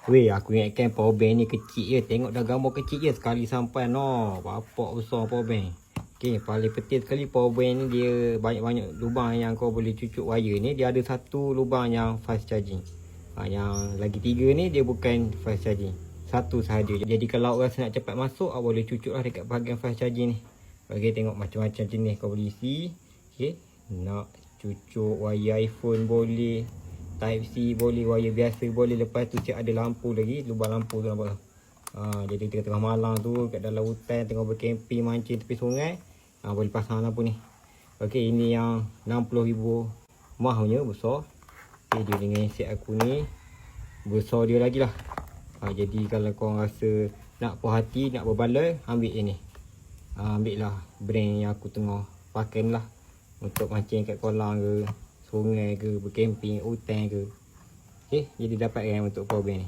Weh, aku ingatkan power bank ni kecil je. Tengok dah gambar kecil je sekali sampai no. Bapak besar power bank. Okey, paling penting sekali power bank ni dia banyak-banyak lubang yang kau boleh cucuk wire ni. Dia ada satu lubang yang fast charging. Yang lagi 3 ni dia bukan fast charging. Satu sahaja. Jadi kalau rasa nak cepat masuk, boleh cucuk lah dekat bahagian fast charging ni. Okey, tengok macam-macam jenis kau boleh isi. Okey, nak cucuk wire iPhone boleh. Type C boleh, wire biasa boleh. Lepas tu cik ada lampu lagi, lubang lampu tu nampak. Jadi tengah-tengah malam tu kat dalam hutan tengah bercamping mancing tepi sungai, boleh pasang lampu ni. Okey, ini yang 60,000 mAh punya besar. Okey, dia dengan set aku ni besar dia lagi lah. Jadi kalau kau rasa nak puas hati, nak berbaloi, ambil ini. Ambil lah brand yang aku tengah pakai lah untuk mancing kat kolam ke, sungai ke, bercamping, hutan ke. Okey, jadi dapat kan untuk power bank ni.